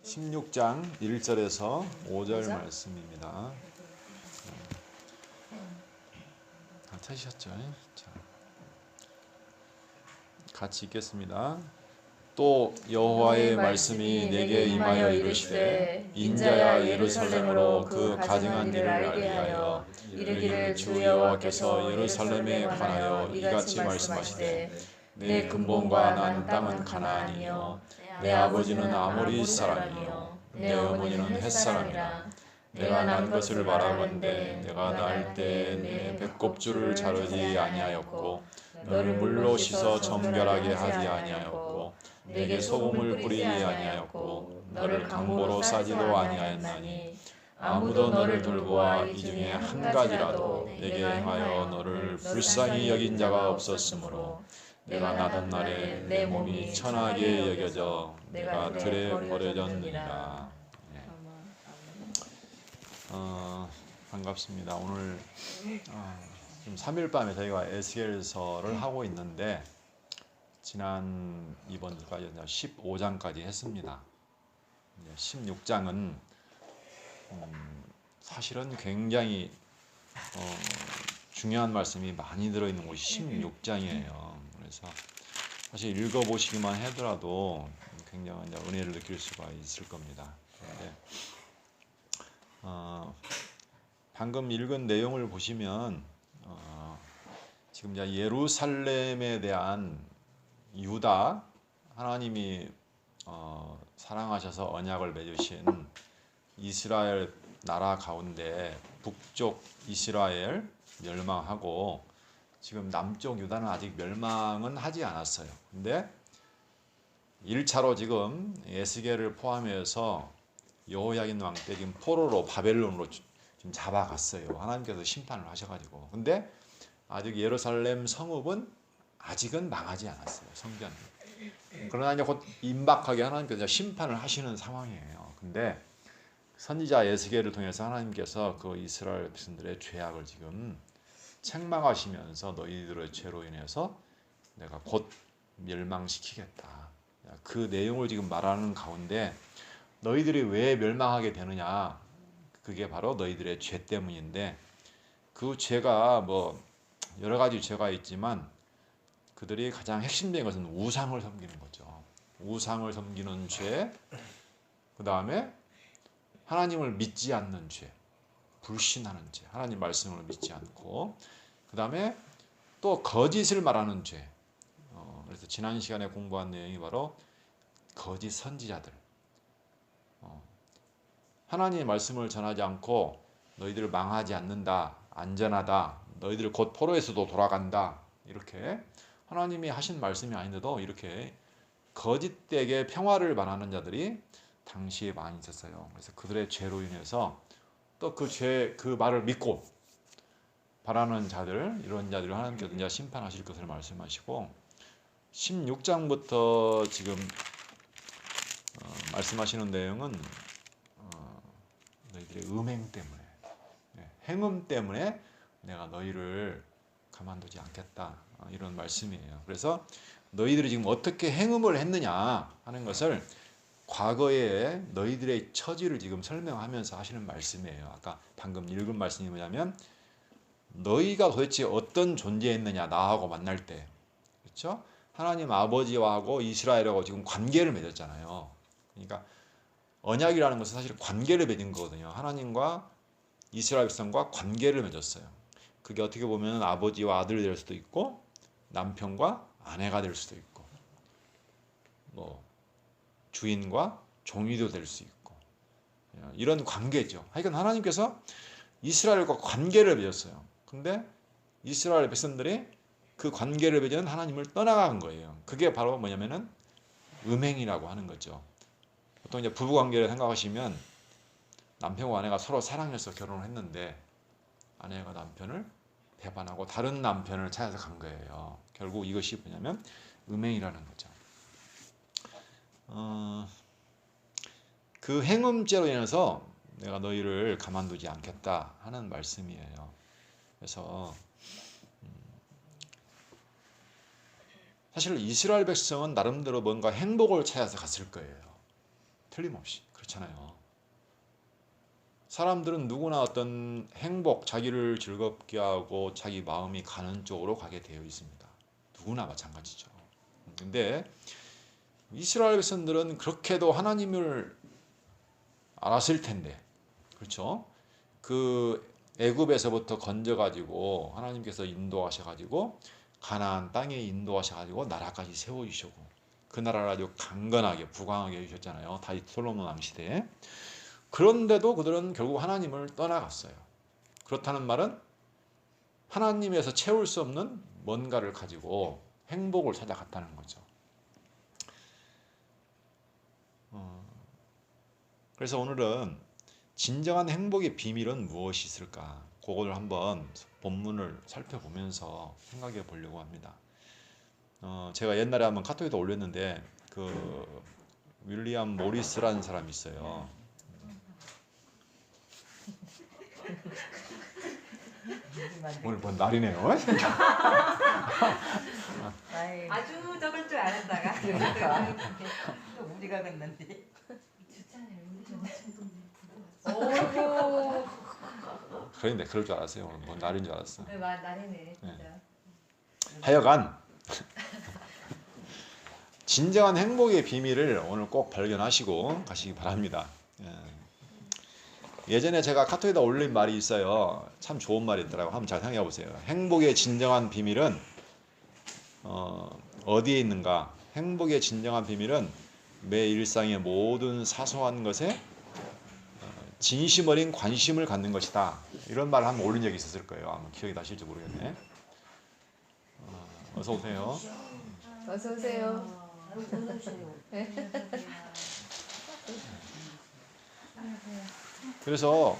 16장 1절에서 5절 말씀입니다. 다 찾으셨죠? 자, 같이 읽겠습니다. 또 여호와의 말씀이 내게 임하여 이르시되 인자야 예루살렘으로 그 가증한 일을 알게 하여 이르기를 주 여호와께서 예루살렘에 관하여 이같이 말씀하시되 내 근본과 난 땅은 가나안이요 내 아버지는 아모리 사람이요 내 어머니는 헷 사람이라 내가 난 것을 바라건대 내가 날 때 내 배꼽줄을 자르지 아니하였고 너를 물로 씻어 정결하게 하지 아니하였고 내게 소금을 뿌리지 아니하였고 너를 강보로 싸지도 아니하였나니 아무도 너를 돌보아 이 중에 한 가지라도 내게 행하여 너를 불쌍히 여긴 자가 없었으므로 내가 나던 날에 내 몸이 천하게 여겨져 내가 들에 버려졌느니라. 반갑습니다. 오늘 지금 3일 밤에 저희가 에스겔서를 하고 있는데 지난 이번 주까지 15장까지 했습니다. 16장은 사실은 굉장히 중요한 말씀이 많이 들어있는 곳이 16장이에요. 그래서 사실 읽어보시기만 하더라도 굉장한 은혜를 느낄 수가 있을 겁니다. 그런데 방금 읽은 내용을 보시면 지금 이제 예루살렘에 대한 유다 하나님이 사랑하셔서 언약을 맺으신 이스라엘 나라 가운데 북쪽 이스라엘 멸망하고 지금 남쪽 유다는 아직 멸망은 하지 않았어요. 근데 1차로 지금 에스겔을 포함해서 여호야긴 왕 때 지금 포로로 바벨론으로 지금 잡아갔어요. 하나님께서 심판을 하셔가지고. 근데 아직 예루살렘 성읍은 아직은 망하지 않았어요. 성전. 그러나 이제 곧 임박하게 하나님께서 심판을 하시는 상황이에요. 근데 선지자 에스겔을 통해서 하나님께서 그 이스라엘 백성들의 죄악을 지금 책망하시면서 너희들의 죄로 인해서 내가 곧 멸망시키겠다. 그 내용을 지금 말하는 가운데 너희들이 왜 멸망하게 되느냐? 그게 바로 너희들의 죄 때문인데 그 죄가 뭐 여러 가지 죄가 있지만 그들이 가장 핵심적인 것은 우상을 섬기는 거죠. 우상을 섬기는 죄, 그 다음에 하나님을 믿지 않는 죄, 불신하는 죄, 하나님 말씀을 믿지 않고, 그 다음에 또 거짓을 말하는 죄. 그래서 지난 시간에 공부한 내용이 바로 거짓 선지자들. 하나님의 말씀을 전하지 않고 너희들 망하지 않는다, 안전하다, 너희들 곧 포로에서도 돌아간다, 이렇게 하나님이 하신 말씀이 아닌데도 이렇게 거짓되게 평화를 말하는 자들이 당시에 많이 있었어요. 그래서 그들의 죄로 인해서 또 그 말을 믿고 바라는 자들, 이런 자들을 하나님께서 이제 심판하실 것을 말씀하시고 16장부터 지금 말씀하시는 내용은 너희들의 음행 때문에, 행음 때문에 내가 너희를 가만두지 않겠다, 이런 말씀이에요. 그래서 너희들이 지금 어떻게 행음을 했느냐 하는 것을 과거에 너희들의 처지를 지금 설명하면서 하시는 말씀이에요. 아까 방금 읽은 말씀이 뭐냐면 너희가 도대체 어떤 존재였느냐, 나하고 만날 때. 그렇죠? 하나님 아버지와하고 이스라엘하고 지금 관계를 맺었잖아요. 그러니까 언약이라는 것은 사실 관계를 맺은 거거든요. 하나님과 이스라엘 백성과 관계를 맺었어요. 그게 어떻게 보면 아버지와 아들이 될 수도 있고 남편과 아내가 될 수도 있고 뭐 주인과 종이도 될 수 있고 이런 관계죠. 하여간 하나님께서 이스라엘과 관계를 맺었어요. 근데 이스라엘 백성들이 그 관계를 맺은 하나님을 떠나간 거예요. 그게 바로 뭐냐면은 음행이라고 하는 거죠. 보통 이제 부부 관계를 생각하시면 남편과 아내가 서로 사랑해서 결혼을 했는데 아내가 남편을 배반하고 다른 남편을 찾아서 간 거예요. 결국 이것이 뭐냐면 음행이라는 거죠. 그 행음죄로 인해서 내가 너희를 가만두지 않겠다 하는 말씀이에요. 그래서 사실 이스라엘 백성은 나름대로 뭔가 행복을 찾아서 갔을 거예요. 틀림없이 그렇잖아요. 사람들은 누구나 어떤 행복, 자기를 즐겁게 하고 자기 마음이 가는 쪽으로 가게 되어 있습니다. 누구나 마찬가지죠. 근데 이스라엘 백성들은 그렇게도 하나님을 알았을 텐데, 그렇죠? 그 애굽에서부터 건져가지고 하나님께서 인도하셔가지고 가나안 땅에 인도하셔가지고 나라까지 세워주시고 그 나라를 아주 강건하게 부강하게 해주셨잖아요. 다윗 솔로몬 왕 시대에. 그런데도 그들은 결국 하나님을 떠나갔어요. 그렇다는 말은 하나님에서 채울 수 없는 뭔가를 가지고 행복을 찾아갔다는 거죠. 그래서 오늘은 진정한 행복의 비밀은 무엇이 있을까? 그걸 한번 본문을 살펴보면서 생각해 보려고 합니다. 제가 옛날에 한번 카톡에도 올렸는데 그 윌리엄 모리스라는 사람이 있어요. 오늘 뭔 날이네요. 아주 적을 줄 알았다가 우리가 갔는데. 오고 그런데 그럴 줄 알았어요. 오늘 뭔 날인 줄 알았어. 네, 날이네 진짜. 하여간 진정한 행복의 비밀을 오늘 꼭 발견하시고 가시기 바랍니다. 예전에 제가 카톡에다 올린 말이 있어요. 참 좋은 말이 있더라고요. 한번 잘 생각해 보세요. 행복의 진정한 비밀은 어디에 있는가? 행복의 진정한 비밀은 매 일상의 모든 사소한 것에 진심 어린 관심을 갖는 것이다. 이런 말을 한번 올린 적이 있었을 거예요. 아마 기억이 나실지 모르겠네. 어서 오세요. 어서 오세요. 그래서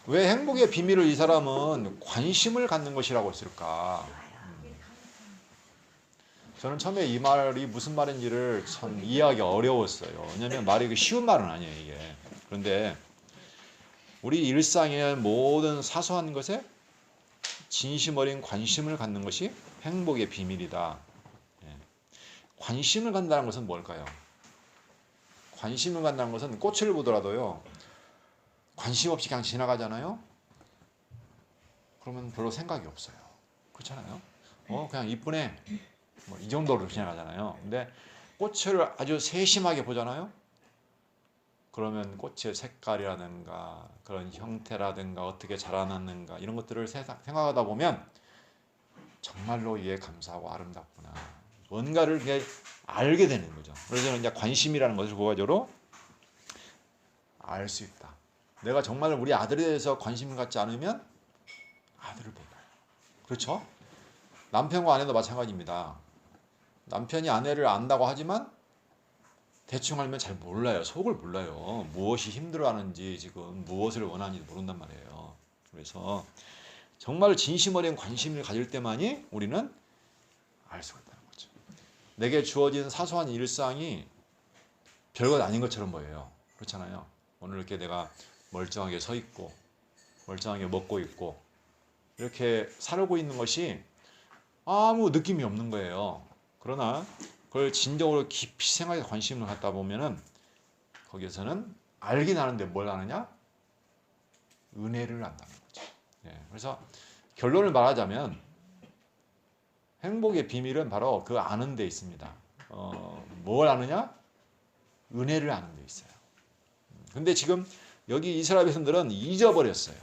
왜 행복의 비밀을 이 사람은 관심을 갖는 것이라고 했을까? 저는 처음에 이 말이 무슨 말인지를 참 이해하기 어려웠어요. 왜냐하면 말이 쉬운 말은 아니에요, 이게. 그런데 우리 일상의 모든 사소한 것에 진심 어린 관심을 갖는 것이 행복의 비밀이다. 관심을 갖는다는 것은 뭘까요? 관심을 갖는다는 것은 꽃을 보더라도요. 관심 없이 그냥 지나가잖아요. 그러면 별로 생각이 없어요. 그렇잖아요. 그냥 이쁘네. 뭐 이 정도로 지나가잖아요. 근데 꽃을 아주 세심하게 보잖아요. 그러면 꽃의 색깔이라든가 그런 형태라든가 어떻게 자라났는가 이런 것들을 생각하다 보면 정말로 이게 감사하고 아름답구나. 뭔가를 그냥 알게 되는 거죠. 그래서 저는 이제 관심이라는 것을 고가적으로 알 수 있다. 내가 정말 우리 아들에 대해서 관심을 갖지 않으면 아들을 몰라요. 그렇죠? 남편과 아내도 마찬가지입니다. 남편이 아내를 안다고 하지만 대충 알면 잘 몰라요. 속을 몰라요. 무엇이 힘들어하는지 지금 무엇을 원하는지 모른단 말이에요. 그래서 정말 진심 어린 관심을 가질 때만이 우리는 알 수가 있다는 거죠. 내게 주어진 사소한 일상이 별것 아닌 것처럼 보여요. 그렇잖아요. 오늘 이렇게 내가 멀쩡하게 서 있고 멀쩡하게 먹고 있고 이렇게 살고 있는 것이 아무 느낌이 없는 거예요. 그러나 그걸 진정으로 깊이 생각에 관심을 갖다 보면은 거기에서는 알긴 아는데 뭘 아느냐? 은혜를 안다는 거죠. 그래서 결론을 말하자면 행복의 비밀은 바로 그 아는 데 있습니다. 뭘 아느냐? 은혜를 아는 데 있어요. 근데 지금 여기 이스라엘 백성들은 잊어버렸어요.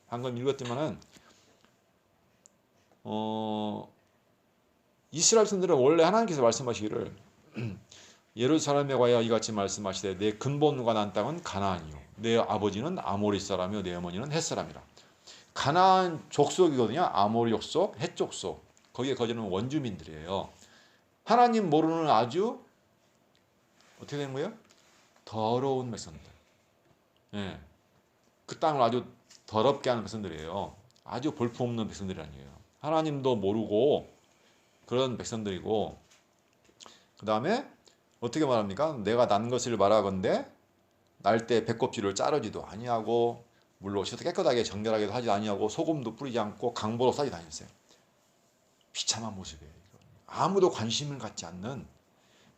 방금 읽었지만은 이스라엘 백성들은 원래 하나님께서 말씀하시기를 예루살렘에 관하여 이같이 말씀하시되 내 근본과 난 땅은 가나안이요 내 아버지는 아모리 사람이요 내 어머니는 헷 사람이라. 가나안 족속이거든요. 아모리 족속, 헷 족속. 거기에 거주는 원주민들이에요. 하나님 모르는 아주 어떻게 되는 거예요? 더러운 백성들. 그 땅을 아주 더럽게 하는 백성들이에요. 아주 볼품없는 백성들이 아니에요. 하나님도 모르고 그런 백성들이고, 그 다음에 어떻게 말합니까? 내가 난 것을 말하건대 날 때 배꼽질을 자르지도 아니하고 물로 씻어도 깨끗하게 정결하게도 하지 아니하고 소금도 뿌리지 않고 강보로 싸지 다녔어요. 비참한 모습이에요. 아무도 관심을 갖지 않는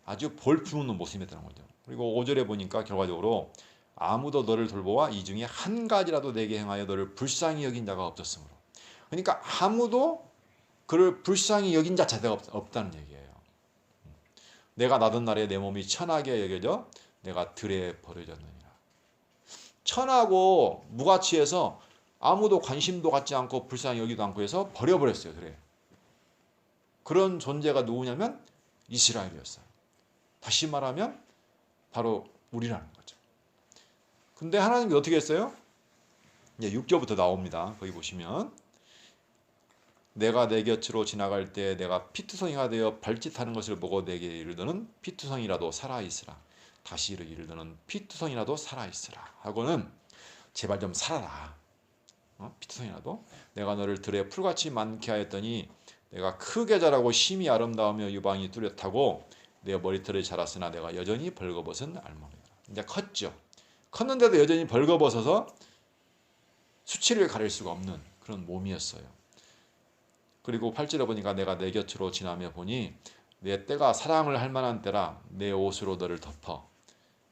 아주 볼품없는 모습이었다는 거죠. 그리고 5절에 보니까 결과적으로 아무도 너를 돌보아 이 중에 한 가지라도 내게 행하여 너를 불쌍히 여긴 자가 없었으므로. 그러니까 아무도 그를 불쌍히 여긴 자체가 없다는 얘기예요. 내가 나던 날에 내 몸이 천하게 여겨져 내가 들에 버려졌느니라. 천하고 무가치해서 아무도 관심도 갖지 않고 불쌍히 여기도 않고 해서 버려버렸어요. 그래. 그런 존재가 누구냐면 이스라엘이었어요. 다시 말하면 바로 우리라는 거죠. 근데 하나님이 어떻게 했어요? 이제 6절부터 나옵니다. 거기 보시면 내가 내 곁으로 지나갈 때 내가 피투성이가 되어 발짓하는 것을 보고 내게 이르더는 피투성이라도 살아있으라. 다시 이르더는 피투성이라도 살아있으라. 하고는 제발 좀 살아라. 피투성이라도 내가 너를 들에 풀같이 많게 하였더니 내가 크게 자라고 심히 아름다우며 유방이 뚜렷하고 내 머리털이 자랐으나 내가 여전히 벌거벗은 알몸이라. 이제 컸죠. 컸는데도 여전히 벌거벗어서 수치를 가릴 수가 없는 그런 몸이었어요. 그리고 8절에 보니까 내가 내 곁으로 지나며 보니 내 때가 사랑을 할 만한 때라 내 옷으로 너를 덮어.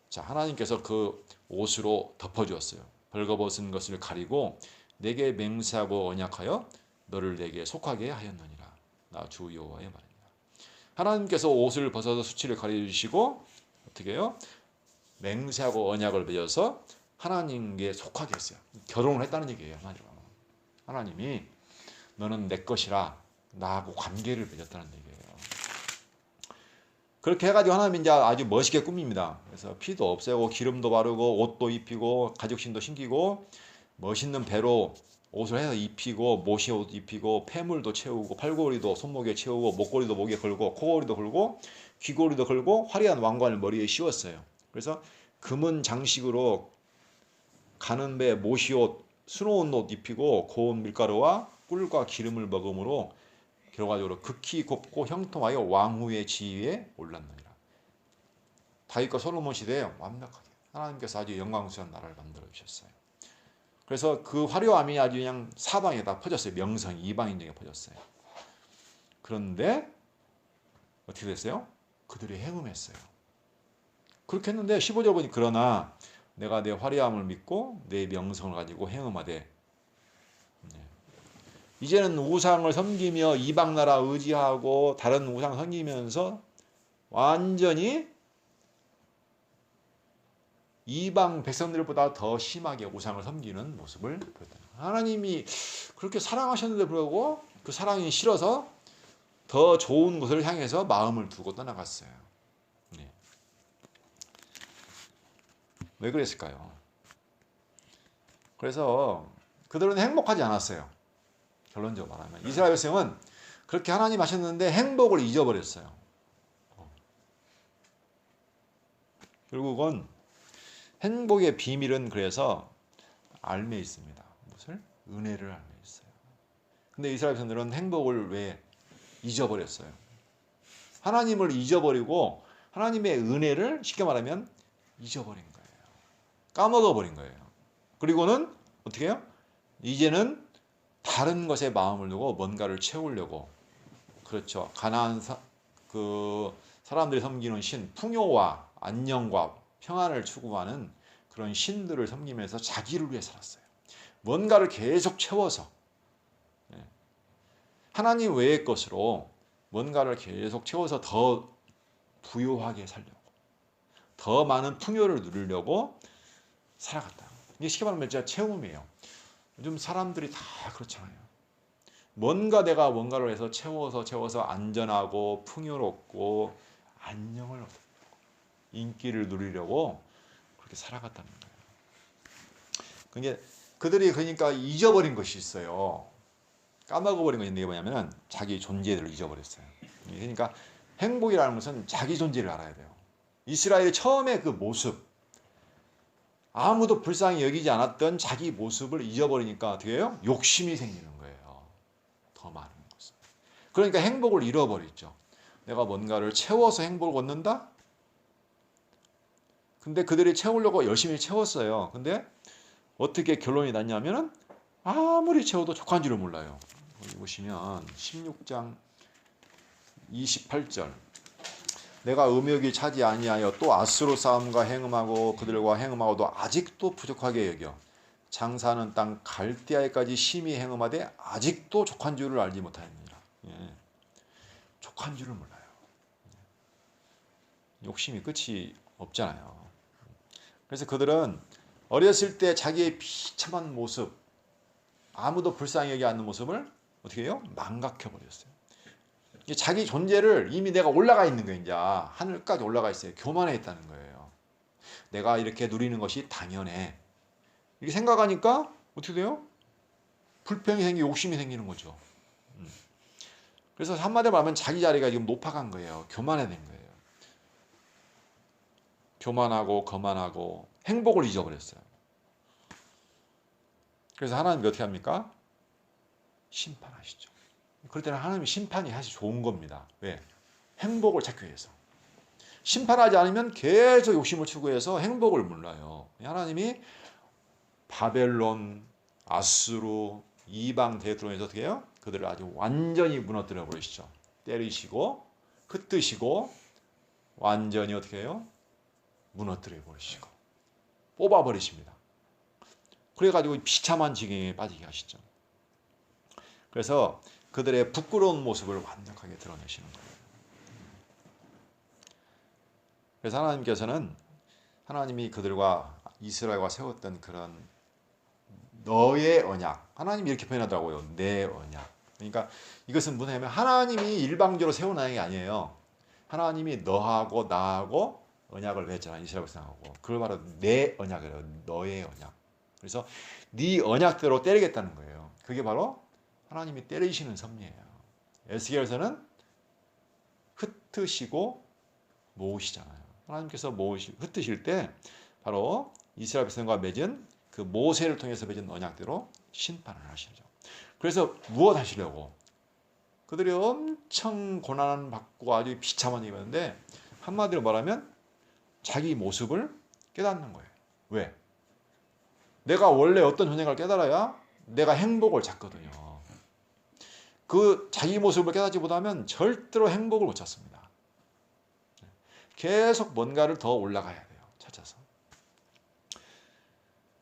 자, 하나님께서 그 옷으로 덮어주었어요. 벌거벗은 것을 가리고 내게 맹세하고 언약하여 너를 내게 속하게 하였느니라. 나 주 여호와의 말입니다. 하나님께서 옷을 벗어서 수치를 가려주시고 어떻게 해요? 맹세하고 언약을 맺어서 하나님께 속하게 했어요. 결혼을 했다는 얘기예요. 하나님이 너는 내 것이라 나하고 관계를 맺었다는 얘기예요. 그렇게 해가지고 하나님이 이제 아주 멋있게 꾸밉니다. 그래서 피도 없애고 기름도 바르고 옷도 입히고 가죽신도 신기고 멋있는 배로 옷을 해서 입히고 모시옷 입히고 폐물도 채우고 팔고리도 손목에 채우고 목걸이도 목에 걸고 코걸이도 걸고 귀걸이도 걸고 화려한 왕관을 머리에 씌웠어요. 그래서 금은 장식으로 가는 배 모시옷 수놓은 옷 입히고 고운 밀가루와 꿀과 기름을 먹음으로 결과적으로 극히 곱고 형통하여 왕후의 지위에 올랐느니라. 다윗과 솔로몬 시대에 완벽하게 하나님께서 아주 영광스러운 나라를 만들어 주셨어요. 그래서 그 화려함이 아주 그냥 사방에 다 퍼졌어요. 명성이 이방인에게 퍼졌어요. 그런데 어떻게 됐어요? 그들이 행음했어요. 그렇게 했는데 15절 보니 그러나 내가 내 화려함을 믿고 내 명성을 가지고 행음하되 이제는 우상을 섬기며 이방 나라 의지하고 다른 우상 섬기면서 완전히 이방 백성들보다 더 심하게 우상을 섬기는 모습을 보였다. 하나님이 그렇게 사랑하셨는데 불구하고 그 사랑이 싫어서 더 좋은 곳을 향해서 마음을 두고 떠나갔어요. 네. 왜 그랬을까요? 그래서 그들은 행복하지 않았어요. 결론적으로 말하면 이스라엘 백성은 그렇게 하나님 하셨는데 행복을 잊어버렸어요. 결국은 행복의 비밀은 그래서 알매 있습니다. 무엇을? 은혜를 알매 있어요. 근데 이스라엘 백성들은 행복을 왜 잊어버렸어요? 하나님을 잊어버리고 하나님의 은혜를 쉽게 말하면 잊어버린 거예요. 까먹어버린 거예요. 그리고는 어떻게 해요? 이제는 다른 것에 마음을 두고 뭔가를 채우려고, 그렇죠. 가나안 그 사람들이 섬기는 신, 풍요와 안녕과 평안을 추구하는 그런 신들을 섬기면서 자기를 위해 살았어요. 뭔가를 계속 채워서 하나님 외의 것으로 뭔가를 계속 채워서 더 부유하게 살려고, 더 많은 풍요를 누리려고 살아갔다. 이게 쉽게 말하면 진짜 채움이에요. 요즘 사람들이 다 그렇잖아요. 내가 뭔가를 해서 채워서 안전하고 풍요롭고 안녕을 얻고 인기를 누리려고 그렇게 살아갔다는 거예요. 그들이 그러니까 잊어버린 것이 있어요. 까먹어버린 것이 뭐냐면 자기 존재를 잊어버렸어요. 그러니까 행복이라는 것은 자기 존재를 알아야 돼요. 이스라엘의 처음에 그 모습, 아무도 불쌍히 여기지 않았던 자기 모습을 잊어버리니까 어떻게 해요? 욕심이 생기는 거예요. 더 많은 것을. 그러니까 행복을 잃어버리죠. 내가 뭔가를 채워서 행복을 얻는다? 근데 그들이 채우려고 열심히 채웠어요. 근데 어떻게 결론이 났냐면은 아무리 채워도 족한 줄을 몰라요. 여기 보시면 16장 28절 내가 음욕이 차지 아니하여 또 아수로 싸움과 행음하고 그들과 행음하고도 아직도 부족하게 여겨 장사하는 땅 갈대아에까지 심히 행음하되 아직도 족한 줄을 알지 못하였느니라. 예. 족한 줄을 몰라요. 욕심이 끝이 없잖아요. 그래서 그들은 어렸을 때 자기의 비참한 모습, 아무도 불쌍히 여기지 않는 모습을 어떻게 해요? 망각해버렸어요. 자기 존재를 이미 내가 올라가 있는 거예요. 이제 하늘까지 올라가 있어요. 교만해 있다는 거예요. 내가 이렇게 누리는 것이 당연해. 이렇게 생각하니까 어떻게 돼요? 불평이 생기고 욕심이 생기는 거죠. 그래서 한마디로 말하면 자기 자리가 지금 높아간 거예요. 교만해진 거예요. 교만하고 거만하고 행복을 잊어버렸어요. 그래서 하나님이 어떻게 합니까? 심판하시죠. 그럴 때는 하나님이 심판이 사실 좋은 겁니다. 왜? 행복을 찾기 위해서. 심판하지 않으면 계속 욕심을 추구해서 행복을 몰라요. 하나님이 바벨론, 아수르, 이방 대통령에서 어떻게 해요? 그들을 아주 완전히 무너뜨려 버리시죠. 때리시고 흩뜨시고 완전히 어떻게 해요? 무너뜨려 버리시고 뽑아 버리십니다. 그래가지고 비참한 지경에 빠지게 하시죠. 그래서 그들의 부끄러운 모습을 완벽하게 드러내시는 거예요. 그래서 하나님께서는 하나님이 그들과 이스라엘과 세웠던 그런 너의 언약, 하나님이 이렇게 표현하더라고요. 내 언약. 그러니까 이것은 뭐냐면 하나님이 일방적으로 세운 언약이 아니에요. 하나님이 너하고 나하고 언약을 맺잖아요. 이스라엘 백성하고. 그걸 바로 내 언약이래요. 너의 언약. 그래서 네 언약대로 때리겠다는 거예요. 그게 바로 하나님이 때리시는 섭리예요. 에스겔에서는 흩으시고 모으시잖아요. 하나님께서 흩으실 때 바로 이스라엘 백성과 맺은 그 모세를 통해서 맺은 언약대로 심판을 하시죠. 그래서 무엇 하시려고? 그들이 엄청 고난을 받고 아주 비참한 일이 있는데 한마디로 말하면 자기 모습을 깨닫는 거예요. 왜? 내가 원래 어떤 존재인가를 깨달아야 내가 행복을 찾거든요. 그 자기 모습을 깨닫지 못하면 절대로 행복을 못 찾습니다. 계속 뭔가를 더 올라가야 돼요. 찾아서.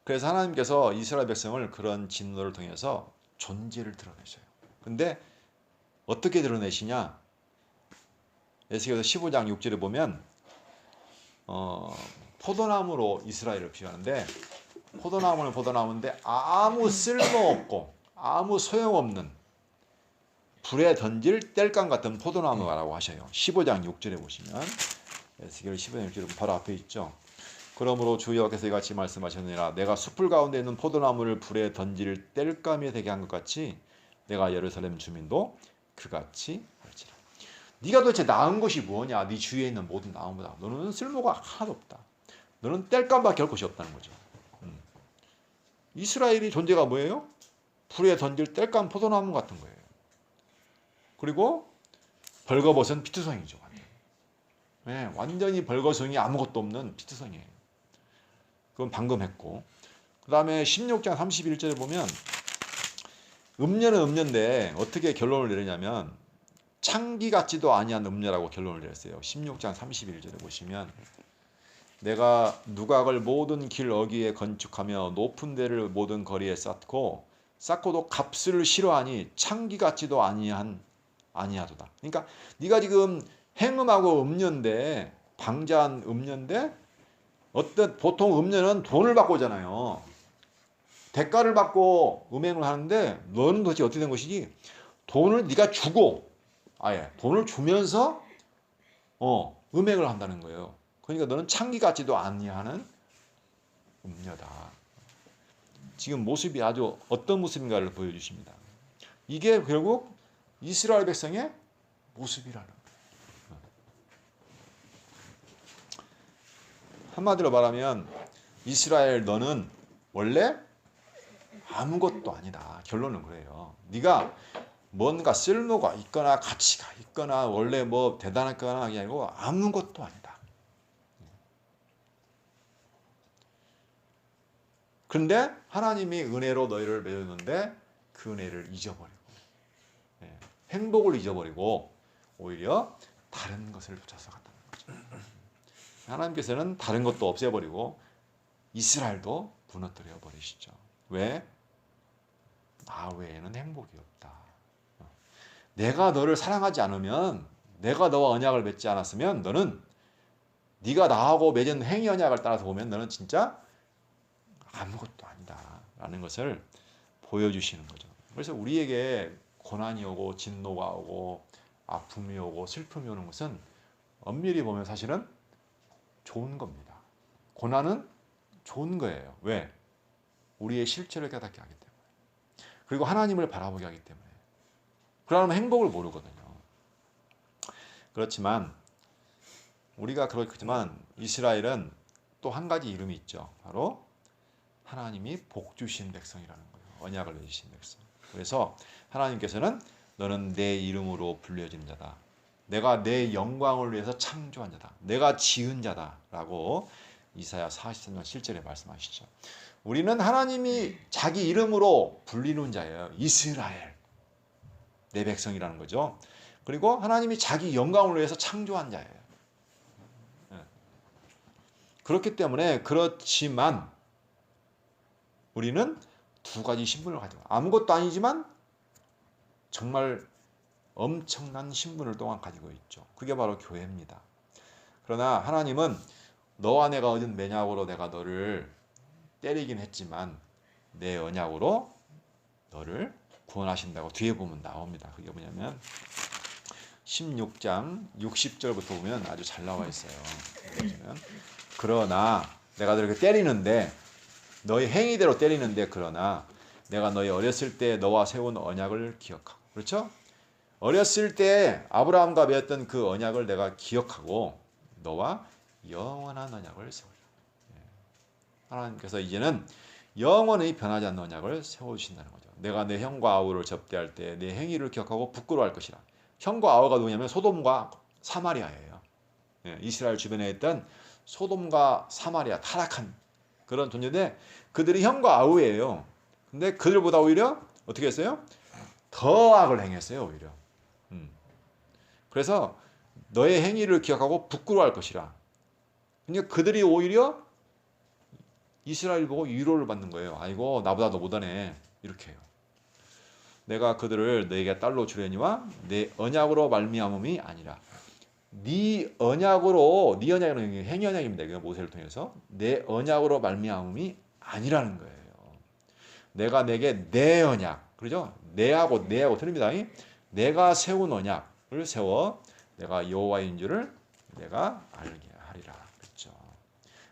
그래서 하나님께서 이스라엘 백성을 그런 진노를 통해서 존재를 드러내셔요. 근데 어떻게 드러내시냐? 에스겔서 15장 6절에 보면 포도나무로 이스라엘을 비유하는데 포도나무는 포도나무인데 아무 쓸모없고 아무 소용없는 불에 던질 땔감 같은 포도나무라고 하셔요. 15장 6절에 보시면 에스겔 15장 6절에 바로 앞에 있죠. 그러므로 주 여호와께서 이같이 말씀하셨느니라 내가 숲을 가운데 있는 포도나무를 불에 던질 땔감이 되게 한 것 같이 내가 예루살렘 주민도 그같이 할지라. 네가 도대체 나은 것이 뭐냐? 네 주위에 있는 모든 나무보다 너는 쓸모가 하나도 없다. 너는 땔감밖에 할 것이 없다는 거죠. 이스라엘이 존재가 뭐예요? 불에 던질 땔감 포도나무 같은 거예요. 그리고 벌거벗은 피투성이죠. 네, 완전히 벌거숭이 아무것도 없는 피투성이에요. 그건 방금 했고 그 다음에 16장 31절에 보면 음녀는 음녀인데 어떻게 결론을 내리냐면 창기 같지도 아니한 음녀라고 결론을 내렸어요. 16장 31절에 보시면 내가 누각을 모든 길 어귀에 건축하며 높은 데를 모든 거리에 쌓고도 값을 싫어하니 창기 같지도 아니하도다. 그러니까 네가 지금 행음하고 음녀인데 방자한 음녀인데 보통 음녀는 돈을 받고 오잖아요. 대가를 받고 음행을 하는데 너는 도대체 어떻게 된 것이지? 돈을 네가 주고 아예 돈을 주면서 음행을 한다는 거예요. 그러니까 너는 창기 같지도 아니하는 음녀다. 지금 모습이 아주 어떤 모습인가를 보여주십니다. 이게 결국 이스라엘 백성의 모습이라는 거예요. 한마디로 말하면 이스라엘 너는 원래 아무것도 아니다. 결론은 그래요. 네가 뭔가 쓸모가 있거나 가치가 있거나 원래 뭐 대단하거나 하게 아니고 아무것도 아니다. 그런데 하나님이 은혜로 너희를 맺었는데 그 은혜를 잊어버리고 행복을 잊어버리고 오히려 다른 것을 쫓아서 갔다는 거죠. 하나님께서는 다른 것도 없애버리고 이스라엘도 무너뜨려 버리시죠. 왜? 나 외에는 행복이 없다. 내가 너를 사랑하지 않으면, 내가 너와 언약을 맺지 않았으면 너는, 네가 나하고 맺은 행위 언약을 따라서 보면 너는 진짜 아무것도 아니다 라는 것을 보여주시는 거죠. 그래서 우리에게 고난이 오고 진노가 오고 아픔이 오고 슬픔이 오는 것은 엄밀히 보면 사실은 좋은 겁니다. 고난은 좋은 거예요. 왜? 우리의 실체를 깨닫게 하기 때문에. 그리고 하나님을 바라보게 하기 때문에. 그러면 행복을 모르거든요. 그렇지만 우리가 그렇지만 이스라엘은 또 한 가지 이름이 있죠. 바로 하나님이 복 주신 백성이라는 거예요. 언약을 맺으신 백성. 그래서 하나님께서는 너는 내 이름으로 불려지는 자다. 내가 내 영광을 위해서 창조한 자다. 내가 지은 자다라고 이사야 43장 7절에 말씀하시죠. 우리는 하나님이 자기 이름으로 불리는 자예요. 이스라엘. 내 백성이라는 거죠. 그리고 하나님이 자기 영광을 위해서 창조한 자예요. 그렇기 때문에 그렇지만 우리는 두 가지 신분을 가지고 아무것도 아니지만 정말 엄청난 신분을 또한 가지고 있죠. 그게 바로 교회입니다. 그러나 하나님은 너와 내가 얻은 매약으로 내가 너를 때리긴 했지만 내 언약으로 너를 구원하신다고 뒤에 보면 나옵니다. 그게 뭐냐면 16장 60절부터 보면 아주 잘 나와 있어요. 그러나 내가 너를 때리는데 너의 행위대로 때리는데 그러나 내가 너희 어렸을 때 너와 세운 언약을 기억하고 그렇죠? 어렸을 때 아브라함과 맺었던 그 언약을 내가 기억하고 너와 영원한 언약을 세우리라. 하나님께서 이제는 영원히 변하지 않는 언약을 세워주신다는 거죠. 내가 내 형과 아우를 접대할 때 내 행위를 기억하고 부끄러워할 것이라. 형과 아우가 누구냐면 소돔과 사마리아예요. 이스라엘 주변에 있던 소돔과 사마리아 타락한 그런 존재인데 그들이 형과 아우예요. 근데 그들보다 오히려 어떻게 했어요? 더 악을 행했어요. 오히려. 그래서 너의 행위를 기억하고 부끄러워할 것이라. 그러니까 그들이 오히려 이스라엘 보고 위로를 받는 거예요. 아이고 나보다 너 못하네. 이렇게 해요. 내가 그들을 너에게 딸로 주려니와 내 언약으로 말미암음이 아니라 네 언약으로 네 언약은 행위 언약입니다. 이거 모세를 통해서 내 언약으로 말미암음이 아니라는 거예요. 내가 내게 내 언약 그러죠? 내하고 틀립니다. 내가 세운 언약을 세워 내가 여호와인 줄을 내가 알게 하리라. 그렇죠?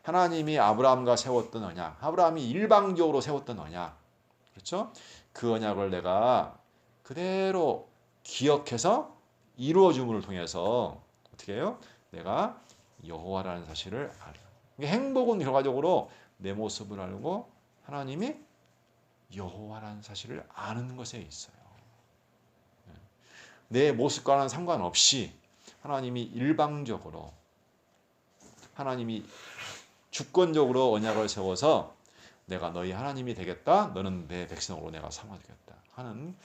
하나님이 아브라함과 세웠던 언약, 아브라함이 일방적으로 세웠던 언약, 그렇죠? 그 언약을 내가 그대로 기억해서 이루어줌을 통해서 어떻게 해요? 내가 여호와라는 사실을 알아. 행복은 결과적으로 내 모습을 알고 하나님이 여호와라는 사실을 아는 것에 있어요. 내 모습과는 상관없이 하나님이 일방적으로 하나님이 주권적으로 언약을 세워서 내가 너희 하나님이 되겠다. 너는 내 백성으로 내가 삼아주겠다 하는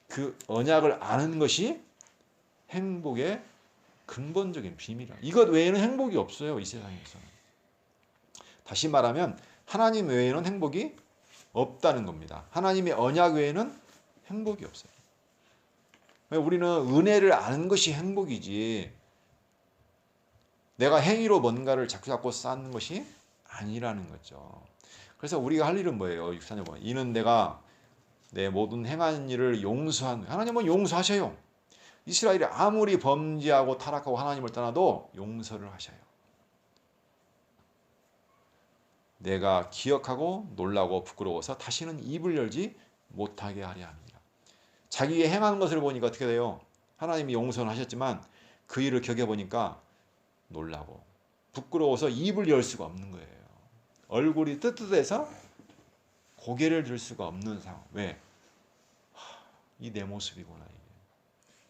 그 언약을 아는 것이 행복의 근본적인 비밀이야. 이것 외에는 행복이 없어요. 이 세상에서는. 다시 말하면 하나님 외에는 행복이 없다는 겁니다. 하나님의 언약 외에는 행복이 없어요. 우리는 은혜를 아는 것이 행복이지 내가 행위로 뭔가를 자꾸 쌓는 것이 아니라는 거죠. 그래서 우리가 할 일은 뭐예요? 64절 보면 이는 내가 내 모든 행한 일을 용서한 하나님은 용서하셔요. 이스라엘이 아무리 범죄하고 타락하고 하나님을 떠나도 용서를 하셔요. 내가 기억하고 놀라고 부끄러워서 다시는 입을 열지 못하게 하려 합니다. 자기의 행하는 것을 보니까 어떻게 돼요? 하나님이 용서는 하셨지만 그 일을 겪어보니까 놀라고 부끄러워서 입을 열 수가 없는 거예요. 얼굴이 뜨뜻해서 고개를 들 수가 없는 상황. 왜? 이 내 모습이구나. 이게.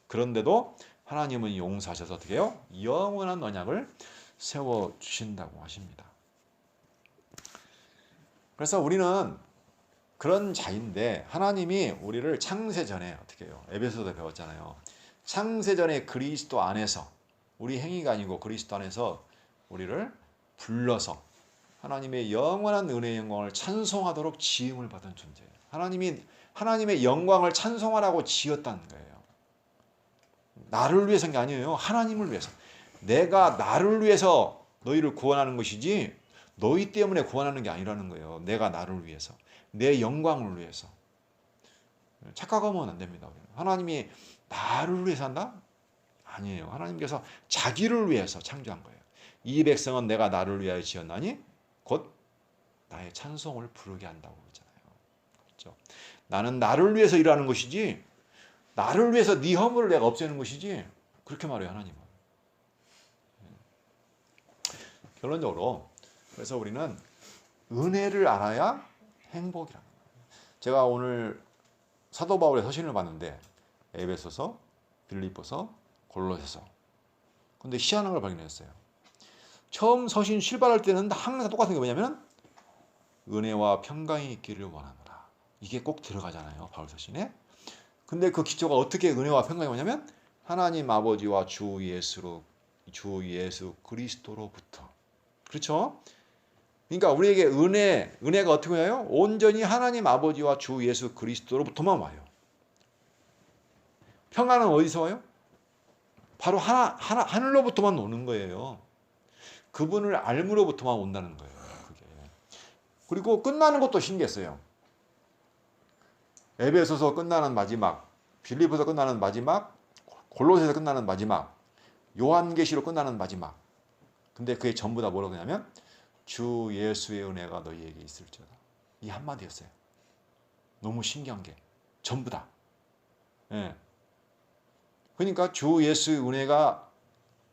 그런데도 하나님은 용서하셔서 어떻게 해요? 영원한 언약을 세워주신다고 하십니다. 그래서 우리는 그런 자인데 하나님이 우리를 창세전에 어떻게 해요? 에베소서도 배웠잖아요. 창세전에 그리스도 안에서 우리 행위가 아니고 그리스도 안에서 우리를 불러서 하나님의 영원한 은혜의 영광을 찬송하도록 지음을 받은 존재예요. 하나님의 영광을 찬송하라고 지었다는 거예요. 나를 위해서인 게 아니에요. 하나님을 위해서. 내가 나를 위해서 너희를 구원하는 것이지 너희 때문에 구원하는 게 아니라는 거예요. 내가 나를 위해서. 내 영광을 위해서. 착각하면 안 됩니다. 하나님이 나를 위해서 한다? 아니에요. 하나님께서 자기를 위해서 창조한 거예요. 이 백성은 내가 나를 위하여 지었나니 곧 나의 찬송을 부르게 한다고 그러잖아요. 그렇죠? 나는 나를 위해서 일하는 것이지 나를 위해서 네 허물을 내가 없애는 것이지 그렇게 말해요. 하나님은. 결론적으로 그래서 우리는 은혜를 알아야 행복이라는 거예요. 제가 오늘 사도 바울의 서신을 봤는데 에베소서, 빌립보서, 골로새서. 근데 희한한 걸 발견했어요. 처음 서신 출발할 때는 항상 똑같은 게 뭐냐면 은혜와 평강이 있기를 원하노라. 이게 꼭 들어가잖아요. 바울 서신에. 근데 그 기초가 어떻게 은혜와 평강이 뭐냐면 하나님 아버지와 주 예수 그리스도로부터. 그렇죠? 그러니까 우리에게 은혜가 어떻게 와요? 온전히 하나님 아버지와 주 예수 그리스도로부터만 와요. 평안은 어디서 와요? 바로 하늘로부터만 오는 거예요. 그분을 알므로부터만 온다는 거예요. 그게. 그리고 끝나는 것도 신기했어요. 에베소서 끝나는 마지막, 빌립보서 끝나는 마지막, 골로새서 끝나는 마지막, 요한계시로 끝나는 마지막. 근데 그게 전부 다 뭐라고 하냐면 주 예수의 은혜가 너희에게 있을지어다. 이 한마디였어요. 너무 신기한 게 전부 다. 예. 그러니까 주 예수의 은혜가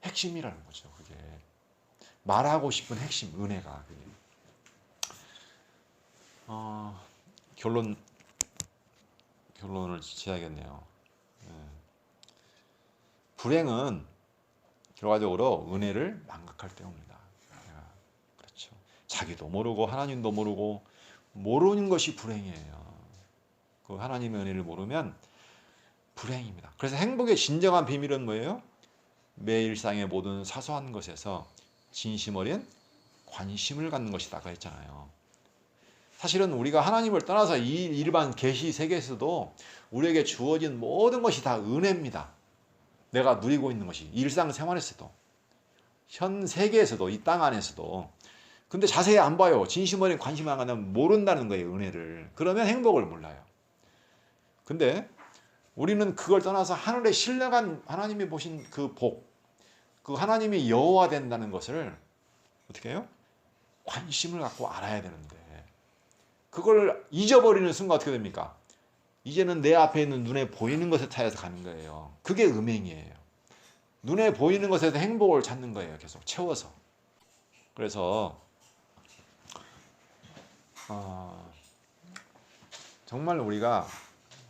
핵심이라는 거죠. 그게 말하고 싶은 핵심, 은혜가. 그게. 결론을 지어야겠네요. 예. 불행은 결과적으로 은혜를 망각할 때 옵니다. 그렇죠. 자기도 모르고 하나님도 모르고 모르는 것이 불행이에요. 그 하나님의 은혜를 모르면 불행입니다. 그래서 행복의 진정한 비밀은 뭐예요? 매일상의 모든 사소한 것에서 진심 어린 관심을 갖는 것이다 했잖아요. 사실은 우리가 하나님을 떠나서 이 일반 계시 세계에서도 우리에게 주어진 모든 것이 다 은혜입니다. 내가 누리고 있는 것이 일상생활에서도 현 세계에서도 이 땅 안에서도. 근데 자세히 안 봐요. 진심 어린 관심을 안 갖는 모른다는 거예요. 은혜를. 그러면 행복을 몰라요. 근데 우리는 그걸 떠나서 하늘에 신령한 하나님이 보신 그 복, 그 하나님이 여호와 된다는 것을 어떻게 해요? 관심을 갖고 알아야 되는데 그걸 잊어버리는 순간 어떻게 됩니까? 이제는 내 앞에 있는 눈에 보이는 것에 차여서 가는 거예요. 그게 음행이에요. 눈에 보이는 것에서 행복을 찾는 거예요. 계속 채워서. 그래서 정말 우리가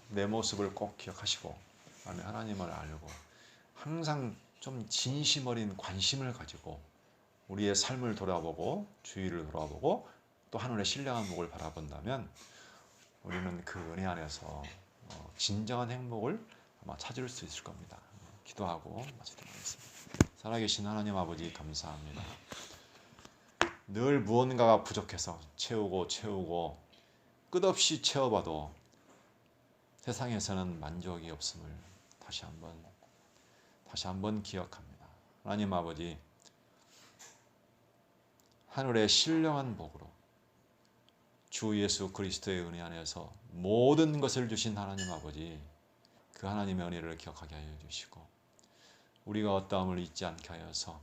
내 모습을 꼭 기억하시고 하나님을 알고 항상 좀 진심 어린 관심을 가지고 우리의 삶을 돌아보고 주위를 돌아보고 또 하늘의 신령한 복을 바라본다면 우리는 그 은혜 안에서 진정한 행복을 아마 찾을 수 있을 겁니다. 기도하고 마치도록 하겠습니다. 살아계신 하나님 아버지 감사합니다. 늘 무언가가 부족해서 채우고 끝없이 채워봐도 세상에서는 만족이 없음을 다시 한번 기억합니다. 하나님 아버지 하늘의 신령한 복으로 주 예수 그리스도의 은혜 안에서 모든 것을 주신 하나님 아버지 그 하나님의 은혜를 기억하게 하여 주시고 우리가 어떠함을 잊지 않게 하여서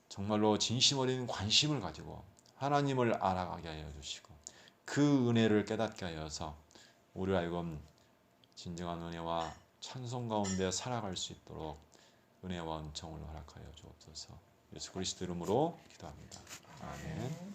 정말로 진심 어린 관심을 가지고 하나님을 알아가게 하여 주시고 그 은혜를 깨닫게 하여서 우리 알고 진정한 은혜와 찬송 가운데 살아갈 수 있도록 은혜와 은총을 허락하여 주옵소서. 예수 그리스도 이름으로 기도합니다. 아멘.